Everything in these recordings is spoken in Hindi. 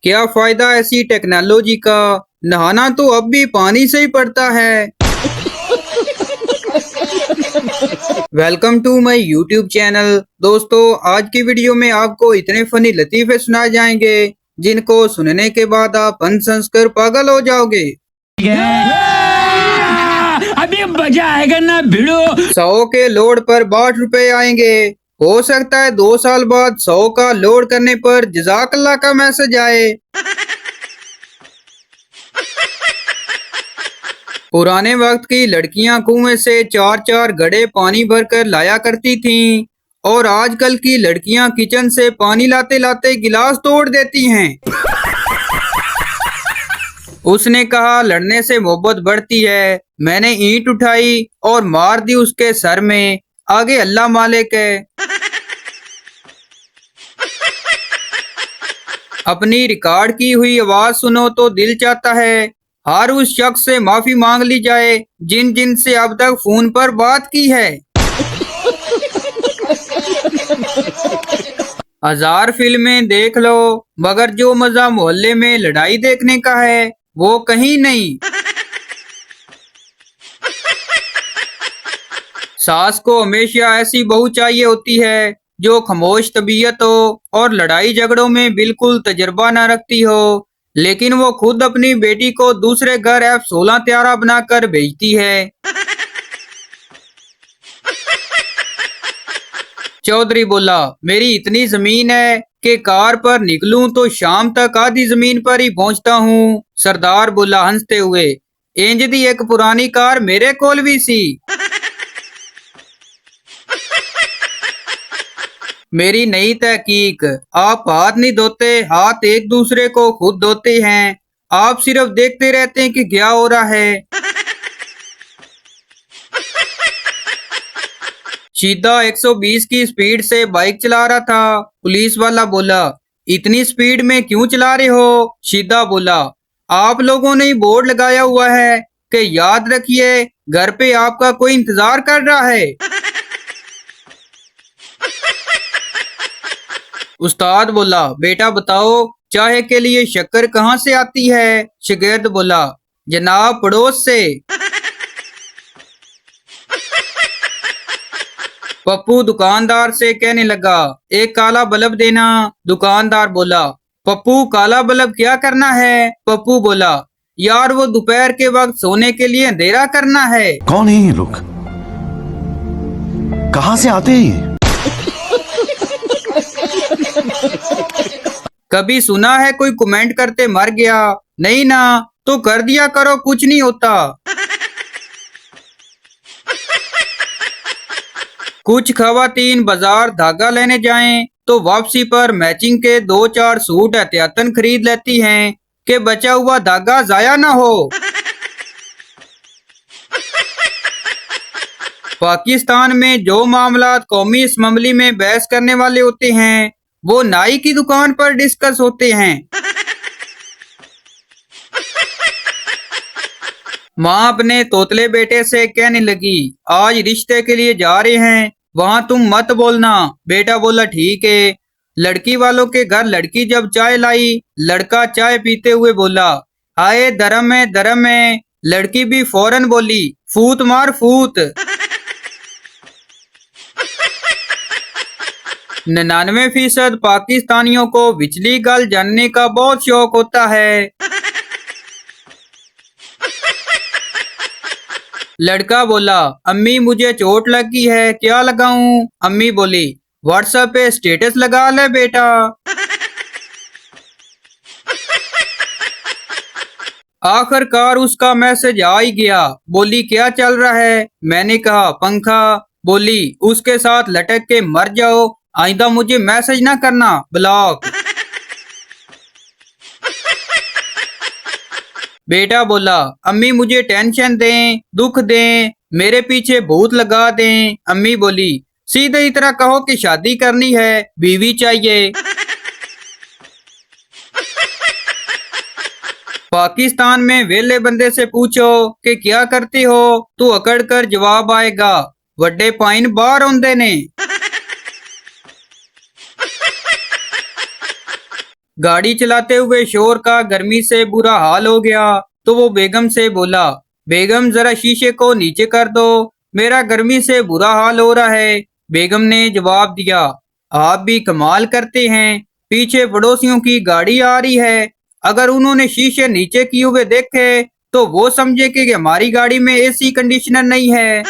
क्या फायदा ऐसी टेक्नोलॉजी का, नहाना तो अब भी पानी से ही पड़ता है। Welcome to my YouTube channel. दोस्तों, आज की वीडियो में आपको इतने फनी लतीफे सुनाए जाएंगे जिनको सुनने के बाद आप हंस हंस कर पागल हो जाओगे। अभी मजा आएगा ना भिड़ो। 100 के लोड पर 62 रुपए आएंगे। हो सकता है 2 साल बाद 100 का लोड करने पर जज़ाकल्लाह का मैसेज आए। पुराने वक्त की लड़कियां कुएं से 4-4 घड़े पानी भरकर लाया करती थीं और आजकल की लड़कियां किचन से पानी लाते लाते गिलास तोड़ देती हैं। उसने कहा, लड़ने से मोहब्बत बढ़ती है। मैंने ईंट उठाई और मार दी उसके सर में। आगे अल्लाह मालिक है। अपनी रिकॉर्ड की हुई आवाज सुनो तो दिल चाहता है हर उस शख्स से माफी मांग ली जाए जिन जिन से अब तक फोन पर बात की है। 1000 फिल्में देख लो मगर जो मजा मोहल्ले में लड़ाई देखने का है वो कहीं नहीं। सास को हमेशा ऐसी बहू चाहिए होती है जो खामोश तबीयत हो और लड़ाई झगड़ों में बिल्कुल तजर्बा न रखती हो, लेकिन वो खुद अपनी बेटी को दूसरे घर F-16 त्यारा बनाकर भेजती है। चौधरी बोला, मेरी इतनी जमीन है कि कार पर निकलूं तो शाम तक आधी जमीन पर ही पहुंचता हूँ। सरदार बोला हंसते हुए, इंज दी एक पुरानी कार मेरे कोल भी सी। मेरी नई तहकीक, आप हाथ नहीं धोते, हाथ एक दूसरे को खुद धोते हैं। आप सिर्फ देखते रहते हैं कि क्या हो रहा है। सीधा 120 की स्पीड से बाइक चला रहा था। पुलिस वाला बोला, इतनी स्पीड में क्यों चला रहे हो? सीधा बोला, आप लोगों ने बोर्ड लगाया हुआ है कि याद रखिए घर पे आपका कोई इंतजार कर रहा है। उस्ताद बोला, बेटा बताओ चाय के लिए शक्कर कहाँ से आती है? शागिर्द बोला, जनाब पड़ोस से। पप्पू दुकानदार से कहने लगा, एक काला बल्ब देना। दुकानदार बोला, पप्पू काला बल्ब क्या करना है? पप्पू बोला, यार वो दोपहर के वक्त सोने के लिए अंधेरा करना है। कौन है ये लोग? कहाँ से आते हैं ये? कभी सुना है कोई कमेंट करते मर गया? नहीं ना, तो कर दिया करो, कुछ नहीं होता। कुछ खवातीन बाजार धागा लेने जाएं तो वापसी पर मैचिंग के 2-4 सूट एहतियातन खरीद लेती हैं कि बचा हुआ धागा जाया ना हो। पाकिस्तान में जो मामला कौमी असम्बली में बहस करने वाले होते हैं वो नाई की दुकान पर डिस्कस होते हैं। माँ अपने तोतले बेटे से कहने लगी, आज रिश्ते के लिए जा रहे हैं, वहाँ तुम मत बोलना। बेटा बोला ठीक है। लड़की वालों के घर लड़की जब चाय लाई, लड़का चाय पीते हुए बोला, आए धर्म है धर्म है। लड़की भी फौरन बोली, फूत मार फूत। 99% पाकिस्तानियों को विचली गल जानने का बहुत शौक होता है। लड़का बोला, अम्मी मुझे चोट लगी है, क्या लगाऊं? अम्मी बोली, व्हाट्सएप पे स्टेटस लगा ले बेटा। आखिरकार उसका मैसेज आ ही गया। बोली, क्या चल रहा है? मैंने कहा, पंखा। बोली, उसके साथ लटक के मर जाओ, आइंदा मुझे मैसेज ना करना, ब्लॉक। बेटा बोला, अम्मी मुझे टेंशन दें, दुख दें, मेरे पीछे भूत लगा दें। अम्मी बोली, सीधे इतना कहो कि शादी करनी है, बीवी चाहिए। पाकिस्तान में वेले बंदे से पूछो कि क्या करते हो तो अकड़ कर जवाब आएगा, वड्डे पाइन बाहर आंदे ने। गाड़ी चलाते हुए शोर का गर्मी से बुरा हाल हो गया तो वो बेगम से बोला, बेगम जरा शीशे को नीचे कर दो, मेरा गर्मी से बुरा हाल हो रहा है। बेगम ने जवाब दिया, आप भी कमाल करते हैं, पीछे पड़ोसियों की गाड़ी आ रही है, अगर उन्होंने शीशे नीचे किए हुए देखे तो वो समझे कि हमारी गाड़ी में एसी कंडीशनर नहीं है।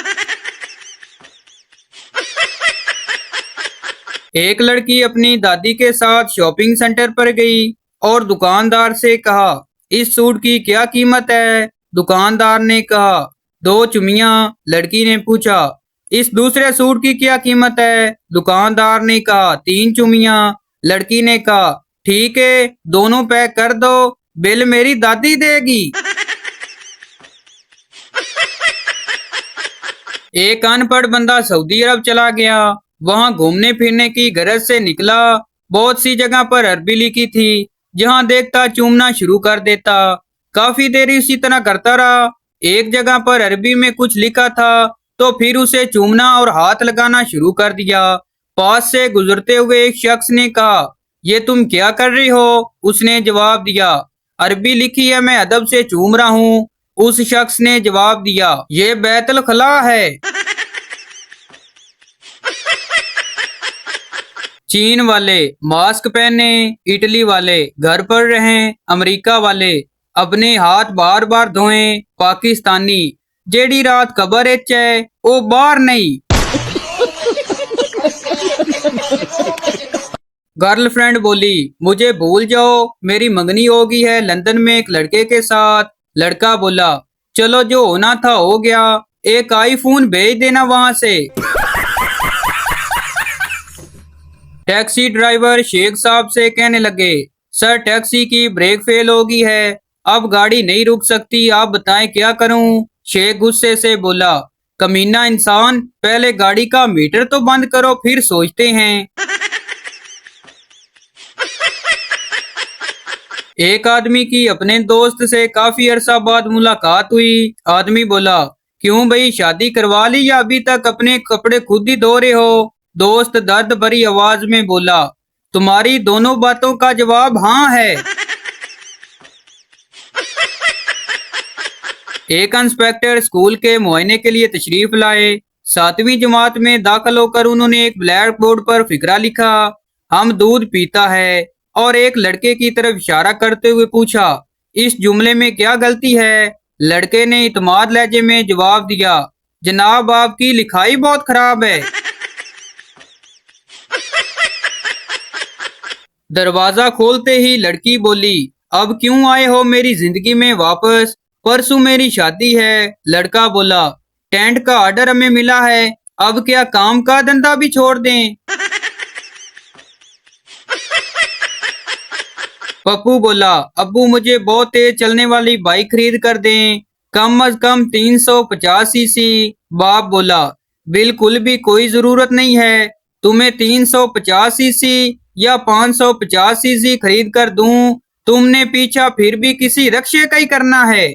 एक लड़की अपनी दादी के साथ शॉपिंग सेंटर पर गई और दुकानदार से कहा, इस सूट की क्या कीमत है? दुकानदार ने कहा, 2 चुमिया। लड़की ने पूछा, इस दूसरे सूट की क्या कीमत है? दुकानदार ने कहा, 3 चुमिया। लड़की ने कहा, ठीक है, दोनों पैक कर दो, बिल मेरी दादी देगी। एक अनपढ़ बंदा सऊदी अरब चला गया, वहां घूमने फिरने की गरज से निकला। बहुत सी जगह पर अरबी लिखी थी, जहां देखता चूमना शुरू कर देता। काफी देर इसी तरह करता रहा। एक जगह पर अरबी में कुछ लिखा था तो फिर उसे चूमना और हाथ लगाना शुरू कर दिया। पास से गुजरते हुए एक शख्स ने कहा, ये तुम क्या कर रही हो? उसने जवाब दिया, अरबी लिखी है, मैं अदब से चूम रहा हूँ। उस शख्स ने जवाब दिया, ये बैतुल खला है। चीन वाले मास्क पहने, इटली वाले घर पर रहें, अमेरिका वाले अपने हाथ बार बार धोएं, पाकिस्तानी जेडी रात खबर है ओ बार नहीं। गर्लफ्रेंड बोली, मुझे भूल जाओ, मेरी मंगनी होगी है लंदन में एक लड़के के साथ। लड़का बोला, चलो जो होना था हो गया, एक आईफोन भेज देना वहां से। टैक्सी ड्राइवर शेख साहब से कहने लगे, सर टैक्सी की ब्रेक फेल हो गई है, अब गाड़ी नहीं रुक सकती, आप बताएं क्या करूं? शेख गुस्से से बोला, कमीना इंसान, पहले गाड़ी का मीटर तो बंद करो फिर सोचते हैं। एक आदमी की अपने दोस्त से काफी अरसा बाद मुलाकात हुई। आदमी बोला, क्यों भाई शादी करवा ली या अभी तक अपने कपड़े खुद ही धो रहे हो? दोस्त दर्द भरी आवाज में बोला, तुम्हारी दोनों बातों का जवाब हाँ है। एक इंस्पेक्टर स्कूल के मुआयने के लिए तशरीफ लाए। 7वीं जमात में दाखिल होकर उन्होंने एक ब्लैक बोर्ड पर फिकरा लिखा, हम दूध पीता है, और एक लड़के की तरफ इशारा करते हुए पूछा, इस जुमले में क्या गलती है? लड़के ने इत्मीनान लहजे में जवाब दिया, जनाब आपकी लिखाई बहुत खराब है। दरवाजा खोलते ही लड़की बोली, अब क्यों आए हो मेरी जिंदगी में वापस? परसों मेरी शादी है। लड़का बोला, टेंट का ऑर्डर हमें मिला है, अब क्या काम का धंधा भी छोड़ दें? पप्पू बोला, अब्बू मुझे बहुत तेज चलने वाली बाइक खरीद कर दें, कम अज कम 350 सीसी। बाप बोला, बिल्कुल भी कोई जरूरत नहीं है, तुम्हें 350 सीसी या 550 सीसी खरीद कर दूं, तुमने पीछा फिर भी किसी रक्षे का ही करना है।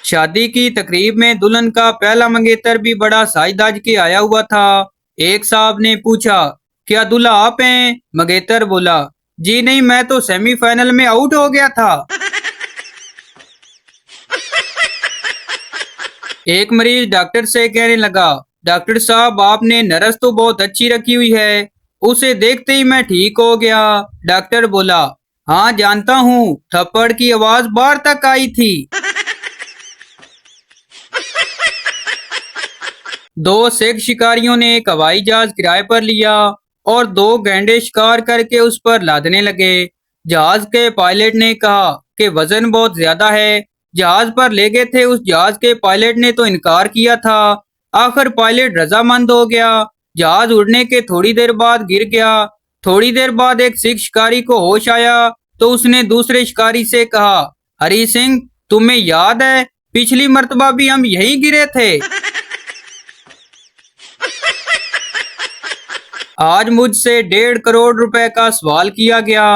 शादी की तकरीब में दुल्हन का पहला मंगेतर भी बड़ा साज के आया हुआ था। एक साहब ने पूछा, क्या दूल्हा आप हैं? मंगेतर बोला, जी नहीं, मैं तो सेमीफाइनल में आउट हो गया था। एक मरीज डॉक्टर से कहने लगा, डॉक्टर साहब आपने नर्स तो बहुत अच्छी रखी हुई है, उसे देखते ही मैं ठीक हो गया। डॉक्टर बोला, हाँ जानता हूँ, थप्पड़ की आवाज बाहर तक आई थी। 2 सिख शिकारियों ने एक हवाई जहाज किराए पर लिया और 2 गैंडे शिकार करके उस पर लादने लगे। जहाज के पायलट ने कहा कि वजन बहुत ज्यादा है। जहाज पर ले गए थे उस जहाज के पायलट ने तो इनकार किया था। आखिर पायलट रजामंद हो गया। जहाज उड़ने के थोड़ी देर बाद गिर गया। थोड़ी देर बाद एक सिख शिकारी को होश आया तो उसने दूसरे शिकारी से कहा, हरी सिंह, तुम्हें याद है पिछली मर्तबा भी हम यहीं गिरे थे। आज मुझसे 1.5 करोड़ रुपए का सवाल किया गया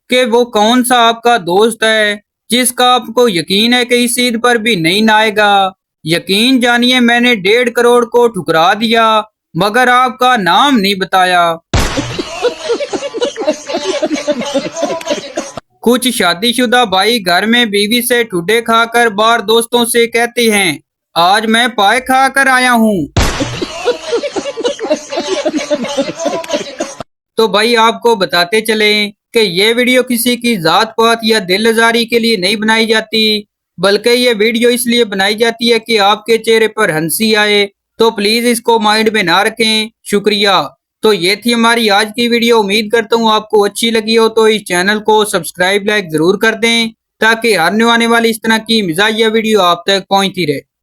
कि वो कौन सा आपका दोस्त है जिसका आपको यकीन है कि इस ईद पर भी नहीं आएगा। यकीन जानिए मैंने 1.5 करोड़ को ठुकरा दिया मगर आपका नाम नहीं बताया। कुछ शादीशुदा भाई घर में बीवी से ठुड्डे खाकर बाहर दोस्तों से कहते हैं, आज मैं पाए खा कर आया हूँ। तो भाई आपको बताते चले कि ये वीडियो किसी की जात पात या दिल आजारी के लिए नहीं बनाई जाती, बल्कि ये वीडियो इसलिए बनाई जाती है कि आपके चेहरे पर हंसी आए। तो प्लीज इसको माइंड में ना रखें। शुक्रिया। तो ये थी हमारी आज की वीडियो। उम्मीद करता हूँ आपको अच्छी लगी हो। तो इस चैनल को सब्सक्राइब लाइक जरूर कर दें ताकि आने वाली इस तरह की मिजाजिया वीडियो आप तक पहुंचती रहे।